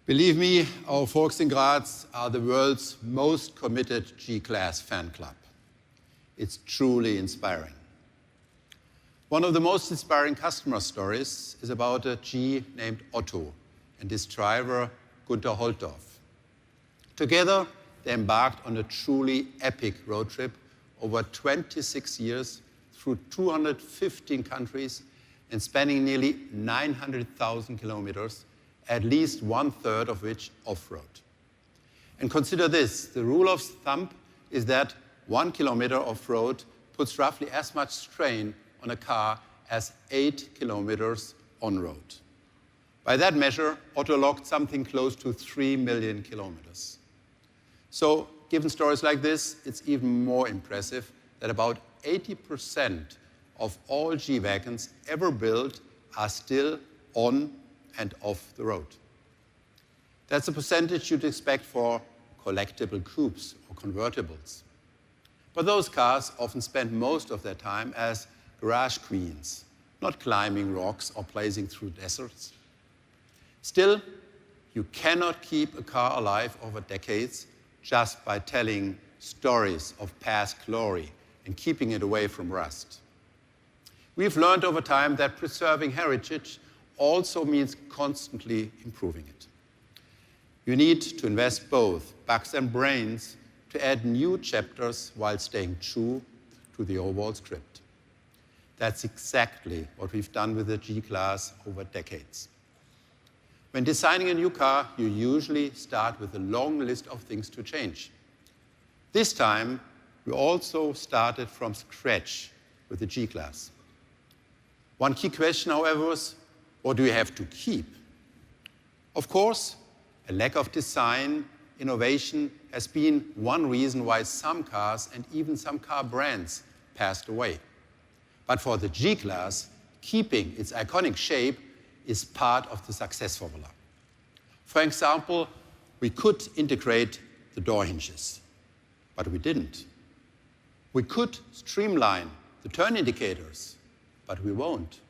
Believe me, our folks in Graz are the world's most committed G-Class fan club. It's truly inspiring. One of the most inspiring customer stories is about a G named Otto and his driver, Gunther Holtdorf. Together, they embarked on a truly epic road trip over 26 years through 215 countries and spanning nearly 900,000 kilometers, at least 1/3 of which off-road. And consider this, the rule of thumb is that 1 kilometer off-road puts roughly as much strain on a car as 8 kilometers on-road. By that measure, Otto logged something close to 3 million kilometers. So, given stories like this, it's even more impressive that about 80% of all G-Wagons ever built are still on and off the road. That's a percentage you'd expect for collectible coupes or convertibles. But those cars often spend most of their time as garage queens, not climbing rocks or blazing through deserts. Still, you cannot keep a car alive over decades just by telling stories of past glory and keeping it away from rust. We've learned over time that preserving heritage also means constantly improving it. You need to invest both bucks and brains to add new chapters while staying true to the overall script. That's exactly what we've done with the G-Class over decades. When designing a new car, you usually start with a long list of things to change. This time, we also started from scratch with the G-Class. One key question, however, was, what do we have to keep? Of course, a lack of design innovation has been one reason why some cars and even some car brands passed away. But for the G-Class, keeping its iconic shape is part of the success formula. For example, we could integrate the door hinges, but we didn't. We could streamline the turn indicators, but we won't.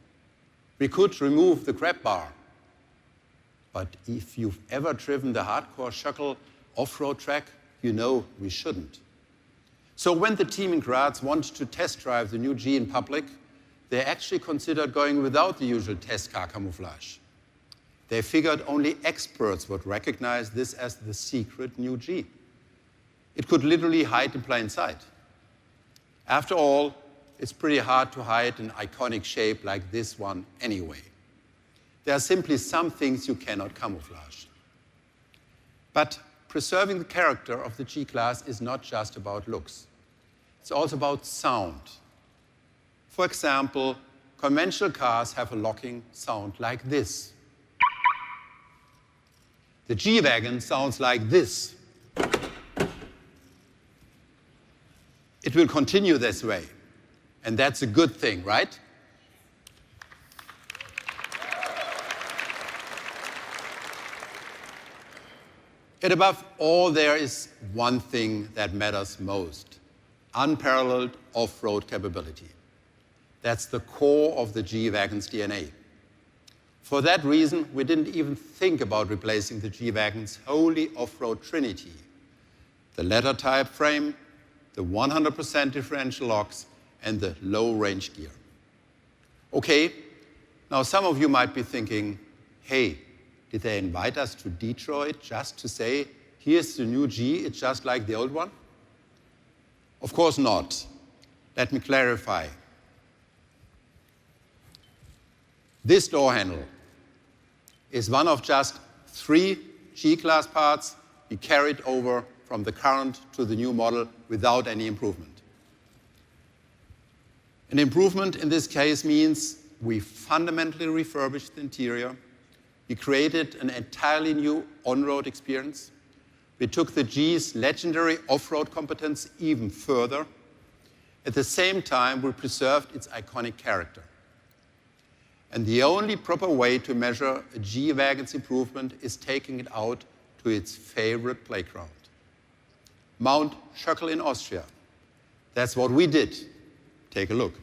We could remove the grab bar, but if you've ever driven the hardcore Schöckl off-road track, you know we shouldn't. So when the team in Graz wanted to test drive the new G in public, they actually considered going without the usual test car camouflage. They figured only experts would recognize this as the secret new G. It could literally hide in plain sight. After all, it's pretty hard to hide an iconic shape like this one anyway. There are simply some things you cannot camouflage. But preserving the character of the G-Class is not just about looks. It's also about sound. For example, conventional cars have a locking sound like this. The G-Wagon sounds like this. It will continue this way. And that's a good thing, right? Yet above all, there is one thing that matters most: unparalleled off-road capability. That's the core of the G-Wagon's DNA. For that reason, we didn't even think about replacing the G-Wagon's holy off-road trinity: the ladder type frame, the 100% differential locks, and the low-range gear. Okay, now some of you might be thinking, hey, did they invite us to Detroit just to say, here's the new G, it's just like the old one? Of course not. Let me clarify. This door handle is one of just 3 G-Class parts we carried over from the current to the new model without any improvement. An improvement in this case means we fundamentally refurbished the interior. We created an entirely new on-road experience. We took the G's legendary off-road competence even further. At the same time, we preserved its iconic character. And the only proper way to measure a G-Wagon's improvement is taking it out to its favorite playground, Mount Schöckl in Austria. That's what we did. Take a look.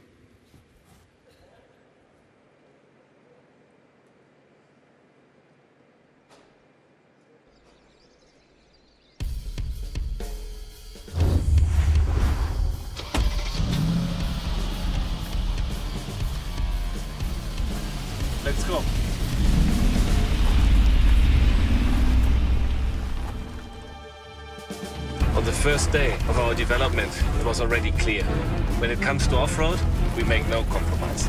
first day of our development, it was already clear. When it comes to off-road, we make no compromise.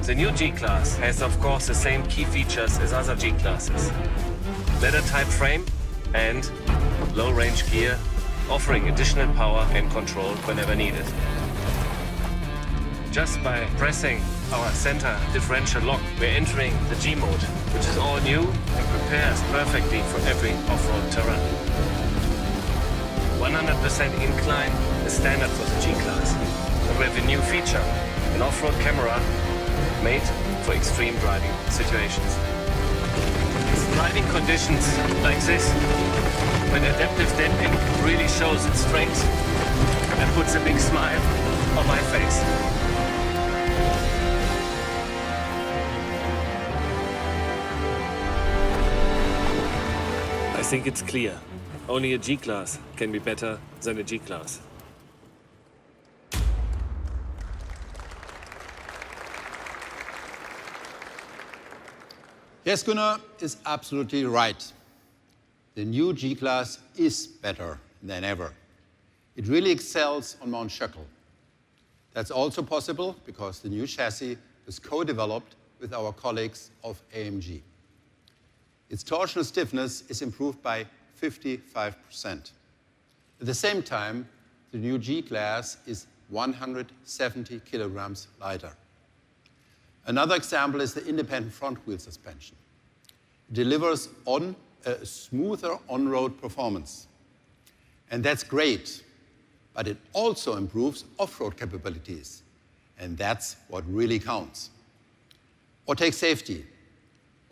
The new G-Class has, of course, the same key features as other G-Classes. Ladder-type frame and low-range gear, offering additional power and control whenever needed. Just by pressing our center differential lock, we're entering the G mode, which is all new and prepares perfectly for every off-road terrain. 100% incline is standard for the G-Class. And we have a new feature, an off-road camera made for extreme driving situations. It's driving conditions like this, when adaptive damping really shows its strength and puts a big smile on my face. I think it's clear. Only a G-Class can be better than a G-Class. Yes, Gunnar is absolutely right. The new G-Class is better than ever. It really excels on Mount Schöckel. That's also possible because the new chassis was co-developed with our colleagues of AMG. Its torsional stiffness is improved by 55%. At the same time, the new G-Class is 170 kilograms lighter. Another example is the independent front wheel suspension. It delivers a smoother on-road performance. And that's great, but it also improves off-road capabilities. And that's what really counts. Or take safety.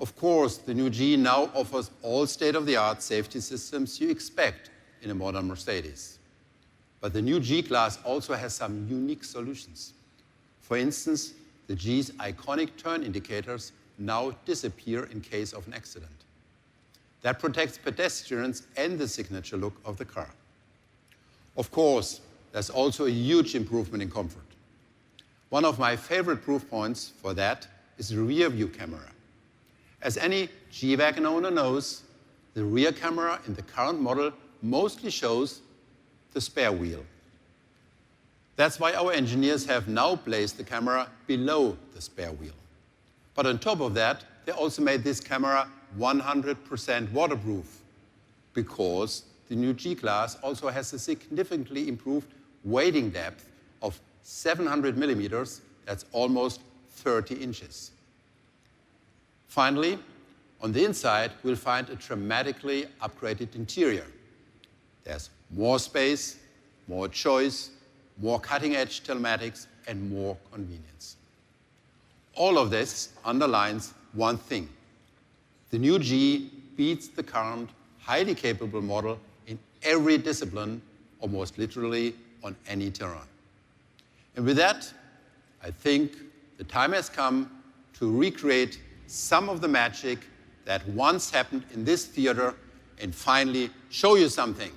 Of course, the new G now offers all state-of-the-art safety systems you expect in a modern Mercedes. But the new G-Class also has some unique solutions. For instance, the G's iconic turn indicators now disappear in case of an accident. That protects pedestrians and the signature look of the car. Of course, there's also a huge improvement in comfort. One of my favorite proof points for that is the rear view camera. As any G-Wagon owner knows, the rear camera in the current model mostly shows the spare wheel. That's why our engineers have now placed the camera below the spare wheel. But on top of that, they also made this camera 100% waterproof, because the new G-Class also has a significantly improved weighting depth of 700 millimeters. That's almost 30 inches. Finally, on the inside, we'll find a dramatically upgraded interior. There's more space, more choice, more cutting-edge telematics, and more convenience. All of this underlines one thing. The new G beats the current highly capable model in every discipline, almost literally on any terrain. And with that, I think the time has come to recreate some of the magic that once happened in this theater and finally show you something.